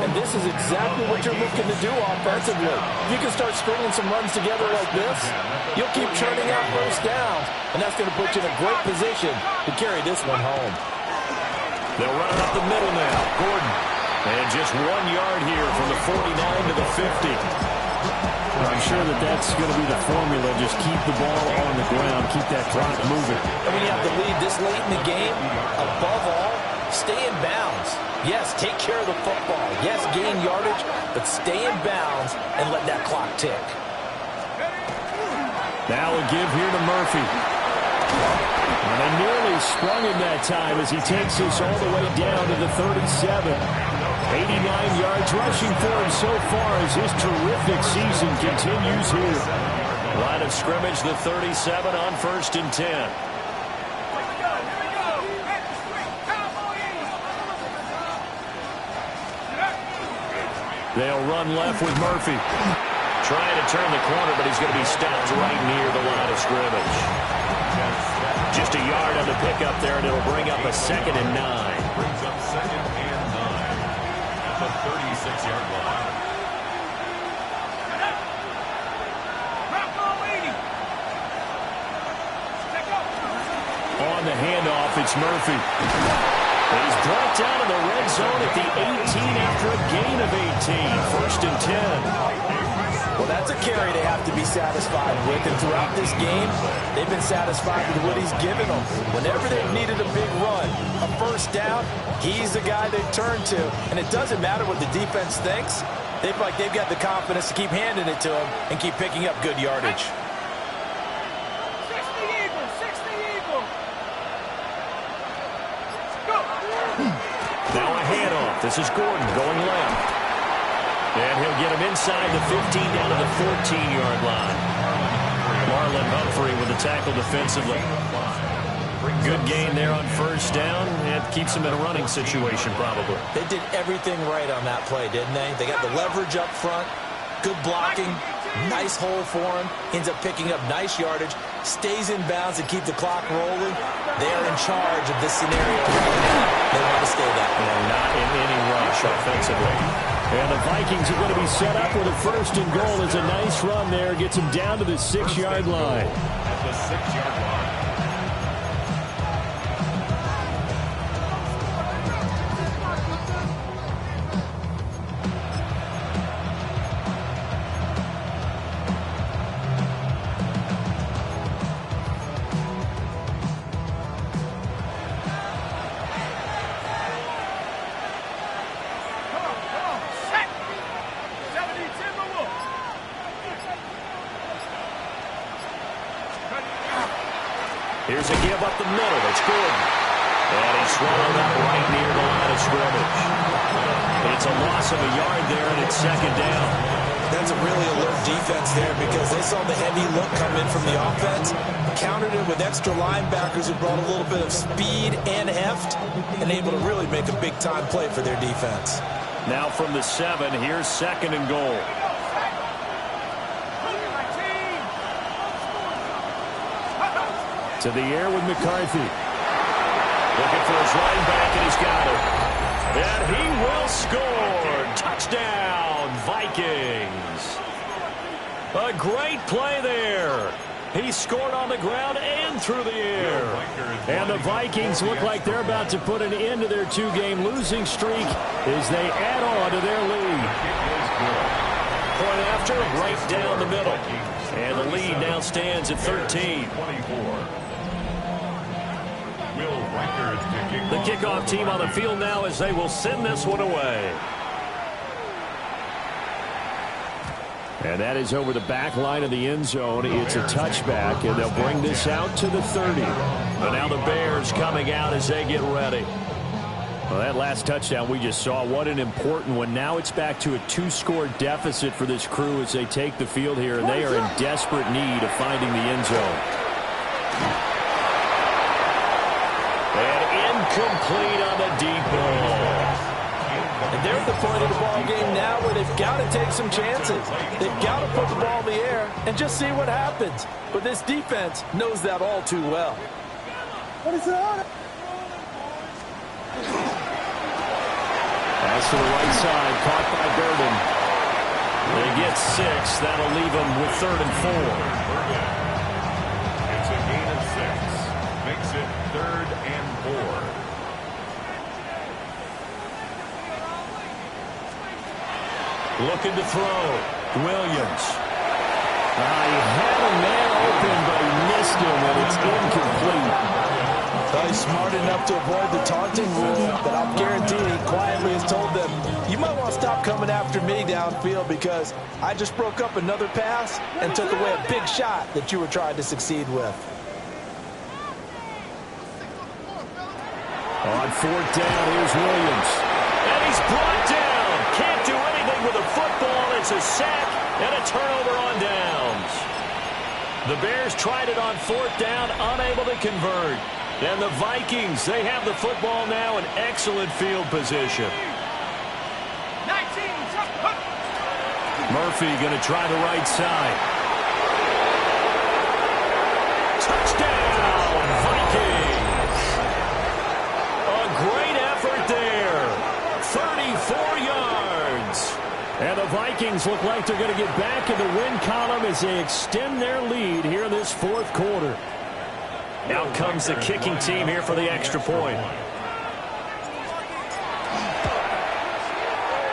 And this is exactly what you're looking to do offensively. If you can start stringing some runs together like this, you'll keep churning out 1st downs, and that's going to put you in a great position to carry this one home.
They'll run it up the middle now. Gordon. And just 1 yard here from the 49 to the 50. I'm sure that's going to be the formula. Just keep the ball on the ground. Keep that clock moving.
And when you have the lead this late in the game, above all, stay in bounds. Yes, take care of the football. Yes, gain yardage, but stay in bounds and let that clock tick.
Now a give here to Murphy. And they nearly sprung him that time as he takes us all the way down to the 37. 89 yards rushing for him so far as his terrific season continues here. Line of scrimmage, the 37 on 1st and 10. They'll run left with Murphy. Trying to turn the corner, but he's going to be stopped right near the line of scrimmage. Just a yard on the pickup there, and it'll bring up a 2nd and 9.
Brings up 2nd and 9 at the 36-yard line.
On the handoff, it's Murphy. He's brought down in the red zone at the 18 after a gain of 18. 1st and 10.
Well, that's a carry they have to be satisfied with. And throughout this game, they've been satisfied with what he's given them. Whenever they've needed a big run, a 1st down, he's the guy they turn to. And it doesn't matter what the defense thinks. They feel like they've got the confidence to keep handing it to him and keep picking up good yardage.
Now a handoff. This is Gordon going left. And he'll get him inside the 15 down to the 14-yard line. Marlon Humphrey with the tackle defensively. Good gain there on 1st down. And keeps him in a running situation probably.
They did everything right on that play, didn't they? They got the leverage up front, good blocking, nice hole for him, ends up picking up nice yardage, stays in bounds and keep the clock rolling. They're in charge of this scenario right now. They want to stay that way.
Not in any rush offensively. And the Vikings are going to be set up with a 1st and goal. It's a nice run there. Gets him down to the 6-yard line.
At the 6-yard line.
Here's a give up the middle. It's Gordon. And he's swallowed up right near the line of scrimmage. It's a loss of a yard there, and it's 2nd down.
That's a really alert defense there because they saw the heavy look come in from the offense, countered it with extra linebackers who brought a little bit of speed and heft, and able to really make a big-time play for their defense.
Now from the 7, here's 2nd and goal. To the air with McCarthy. Looking for his line back, and he's got it. And he will score. Touchdown, Vikings. A great play there. He scored on the ground and through the air. And the Vikings look like they're about to put an end to their 2-game losing streak as they add on to their lead. point after, right down the middle. And the lead now stands at 13.
24.
The kickoff team on the field now as they will send this one away. And that is over the back line of the end zone. It's a touchback, and they'll bring this out to the 30. But now the Bears coming out as they get ready. Well, that last touchdown we just saw, what an important one. Now it's back to a 2-score deficit for this crew as they take the field here, and they are in desperate need of finding the end zone. And incomplete on the deep ball.
And they're at the point of the ball game now where they've got to take some chances. They've got to put the ball in the air and just see what happens. But this defense knows that all too well.
What is that?
Pass to the right side, caught by Burden. They get 6. That'll leave them with 3rd and 4.
It's a gain of 6. Makes it 3rd and 4.
Looking to throw. Williams. He had a man open, but he missed him, and it's incomplete.
He's smart enough to avoid the taunting rule, but I'm guaranteeing he quietly has told them, you might want to stop coming after me downfield because I just broke up another pass and took away a big shot that you were trying to succeed with.
On 4th down, here's Williams. And he's brought down. Can't do anything with a football. It's a sack and a turnover on downs. The Bears tried it on 4th down, unable to convert. And the Vikings, they have the football now in excellent field position.
19.
Murphy going to try the right side. Touchdown, Vikings. A great effort there. 34 yards. And the Vikings look like they're going to get back in the win column as they extend their lead here in this 4th quarter. Out comes the kicking team here for the extra point.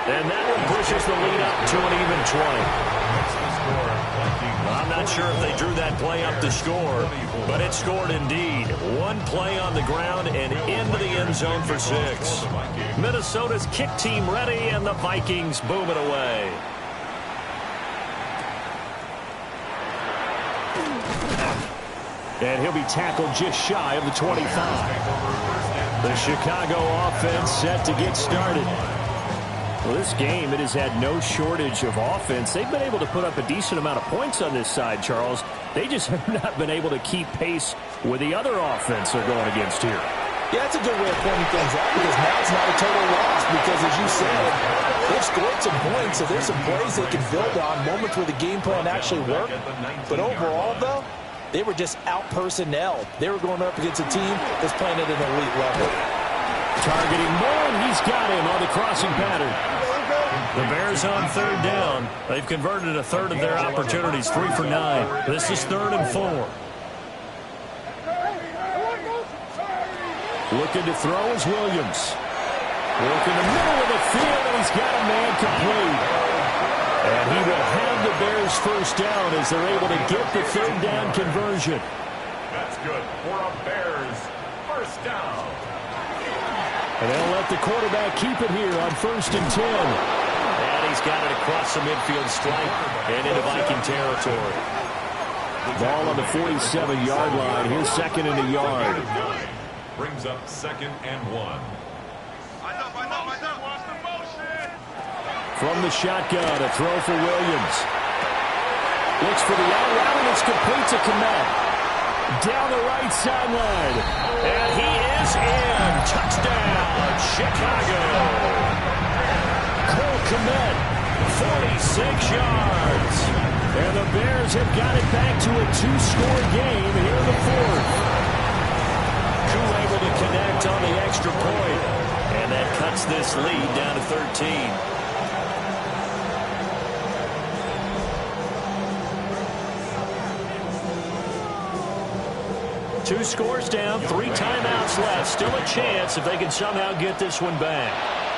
And that one pushes the lead up to an even 20. I'm not sure if they drew that play up to score, but it scored indeed. One play on the ground and into the end zone for 6. Minnesota's kick team ready, and the Vikings boom it away. And he'll be tackled just shy of the 25. The Chicago offense set to get started. Well, this game, it has had no shortage of offense. They've been able to put up a decent amount of points on this side, Charles. They just have not been able to keep pace with the other offense they're going against here.
Yeah, that's a good way of pointing things out because now it's not a total loss because, as you said, they've scored some points, so there's some plays they can build on, moments where the game plan actually worked. But overall, though, they were just out-personnel. They were going up against a team that's playing at an elite level.
Targeting Moore, and he's got him on the crossing pattern. The Bears on 3rd down. They've converted a third of their opportunities, 3 for 9. This is 3rd and 4. Looking to throw is Williams. Working the middle of the field, and he's got a man complete. And he will have the Bears first down as they're able to get the 3rd down conversion.
That's good for a Bears first down.
And they'll let the quarterback keep it here on 1st and 10. And he's got it across the midfield stripe and into Viking territory. Ball on the 47-yard line. Here's 2nd and a yard.
Brings up 2nd and 1.
From the shotgun, a throw for Williams. Looks for the out route, and it's complete to Komet. Down the right sideline. And he is in. Touchdown, Chicago. Cole Komet, 46 yards. And the Bears have got it back to a 2-score game here in the 4th. Koo able to connect on the extra point. And that cuts this lead down to 13. 2 scores down, 3 timeouts left. Still a chance if they can somehow get this one back.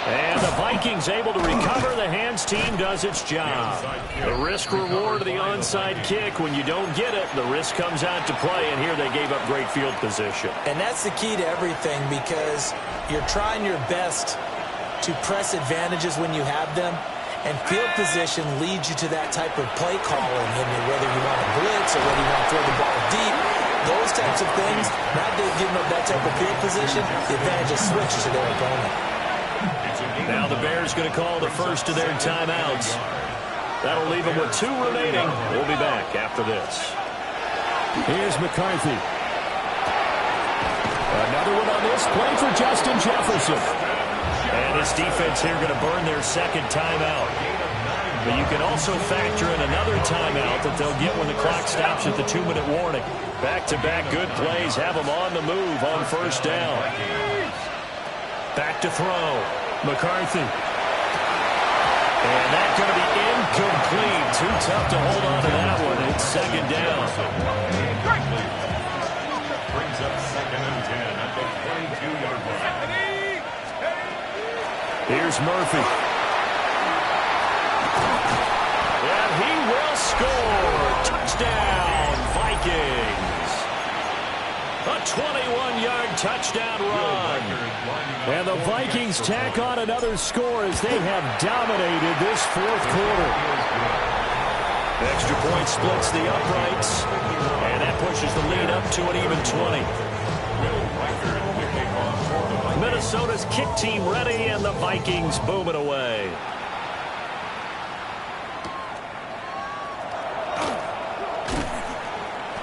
And the Vikings Vikings able to recover. The hands team does its job. The risk-reward of the onside kick. When you don't get it, the risk comes out to play, and here they gave up great field position.
And that's the key to everything, because you're trying your best to press advantages when you have them, and field position leads you to that type of play calling, whether you want to blitz or whether you want to throw the ball deep. Those types of things, not giving up that type of field position, the advantage is switched to their opponent.
Now the Bears going to call the first of their timeouts. That'll leave them with 2 remaining. We'll be back after this.
Here's McCarthy. Another one on this play for Justin Jefferson.
And this defense here going to burn their second timeout. But you can also factor in another timeout that they'll get when the clock stops at the 2-minute warning. Back-to-back good plays have them on the move on first down. Back to throw. McCarthy. And that's going to be incomplete. Too tough to hold on to that one. It's second down.
Brings up 2nd and 10 at the 22-yard line.
Here's Murphy. And he will score. Touchdown, Vikings. A 21-yard touchdown run.
And the Vikings tack on another score as they have dominated this fourth quarter.
Extra point splits the uprights. And that pushes the lead up to an even 20. Minnesota's kick team ready, and the Vikings boom it away.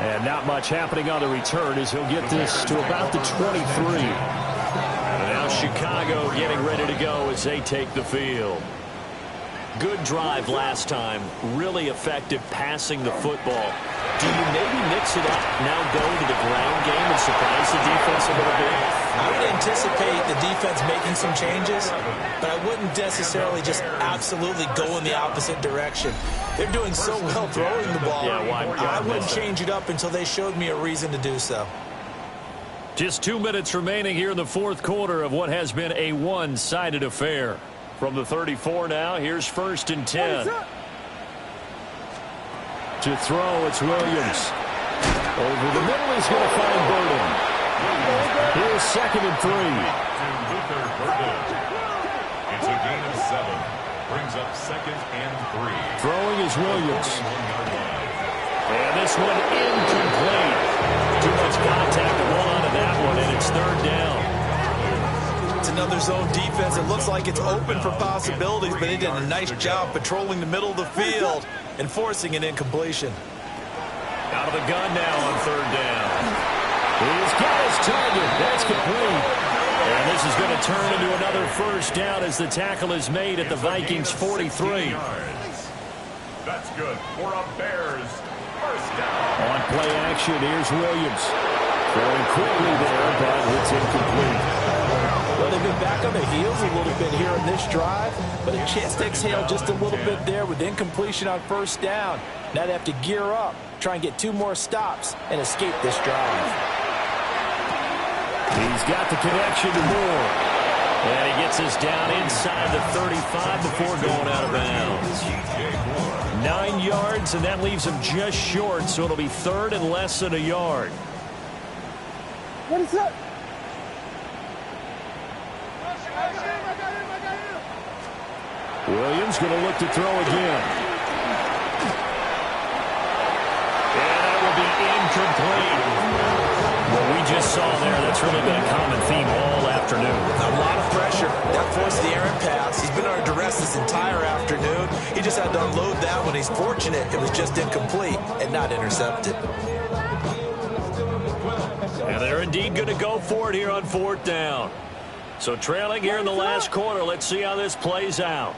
And not much happening on the return as he'll get this to about the 23.
And now Chicago getting ready to go as they take the field. Good drive last time. Really effective passing the football. Do you maybe mix it up, now go to the ground game and surprise the defense a little bit?
I would anticipate the defense making some changes, but I wouldn't necessarily just absolutely go in the opposite direction. They're doing so well throwing the ball.
Yeah,
I wouldn't change it up until they showed me a reason to do so.
Just 2 minutes remaining here in the fourth quarter of what has been a one-sided affair. From the 34 now, here's 1st and 10.
To throw, it's Williams. Over the middle, he's going to find Burden. Here's 2nd and 3.
It's a gain of 7. Brings up 2nd and 3.
Throwing is Williams.
And this one incomplete. Too much contact to hold on to that one, and it's 3rd down.
It's another zone defense. It looks like it's open for possibilities, but they did a nice job patrolling the middle of the field and forcing an incompletion.
Out of the gun now on 3rd down.
He's got his target. That's complete.
And this is going to turn into another 1st down as the tackle is made at the Vikings 43.
That's good for a Bears 1st down.
On play action, here's Williams. Throwing quickly there, but it's incomplete.
Well, they've been back on their heels a little bit here in this drive, but a chance to exhale just a little bit there with incompletion on 1st down. Now they have to gear up, try and get 2 more stops, and escape this drive.
He's got the connection to Moore.
And he gets us down inside the 35 before going out of bounds. 9 yards, and that leaves him just short, so it'll be 3rd and less than a yard.
What is that?
Williams going to look to throw again.
And that will be incomplete. What we just saw there, that's really been a common theme all afternoon.
A lot of pressure. That forced the errant pass. He's been under duress this entire afternoon. He just had to unload that one. He's fortunate it was just incomplete and not intercepted.
And they're indeed going to go for it here on 4th down. So trailing here in the last quarter, let's see how this plays out.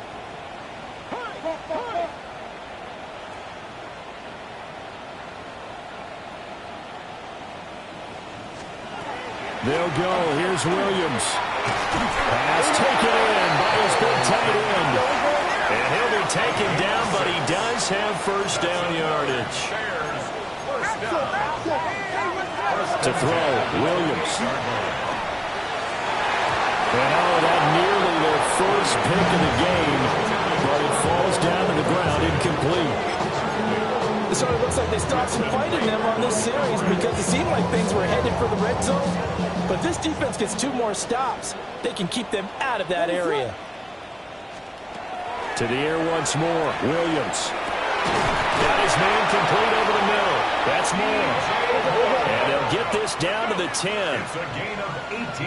They'll go. Here's Williams. Pass taken in by his big tight end.
And he'll be taken down, but he does have 1st down yardage.
To throw, Williams. And oh, that nearly their first pick of the game, but it falls down to the ground incomplete.
So it looks like they stopped some fighting them on this series because it seemed like things were headed for the red zone. But this defense gets 2 more stops. They can keep them out of that area.
To the air once more, Williams.
That is man complete over the middle. That's more. And they'll get this down to the 10.
It's a gain of 18.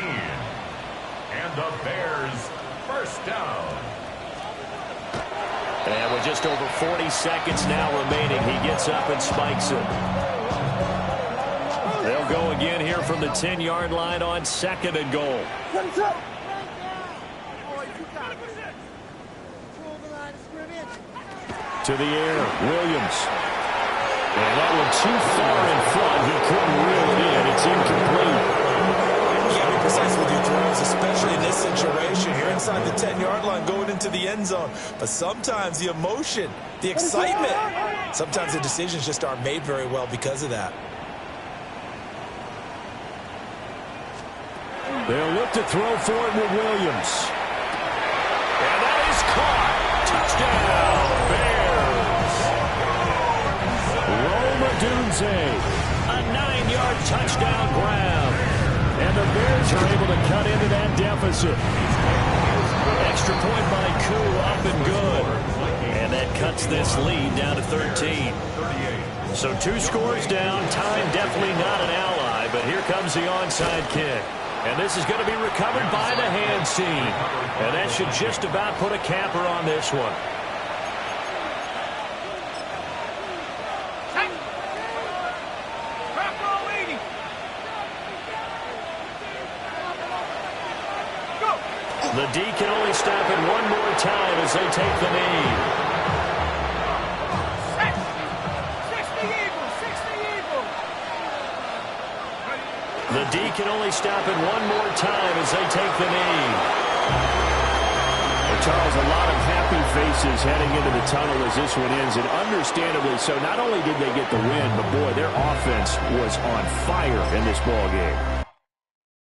And the Bears first down.
And with just over 40 seconds now remaining, he gets up and spikes it. They'll go again here from the 10-yard line on 2nd and goal.
To the air, Williams. And that one too far in front. He couldn't reel it in. It's incomplete.
You can't be precise with your throws, especially in this situation. You're inside the 10-yard line going into the end zone. But sometimes the emotion, the excitement, sometimes the decisions just aren't made very well because of that.
They'll look to throw for it with Williams.
And that is caught. Touchdown, Bears.
Roma Dunze.
A 9-yard touchdown grab.
And the Bears are able to cut into that deficit.
Extra point by Koo, up and good. And that cuts this lead down to 13. So 2 scores down. Time definitely not an ally, but here comes the onside kick. And this is going to be recovered by the hands team. And that should just about put a capper on this one. The D can only stop it one more time as they take the knee.
60 Eagles, 60 Eagles.
The D can only stop it one more time as they take the knee.
Well, Charles, a lot of happy faces heading into the tunnel as this one ends, and understandably so. Not only did they get the win, but boy, their offense was on fire in this ball game.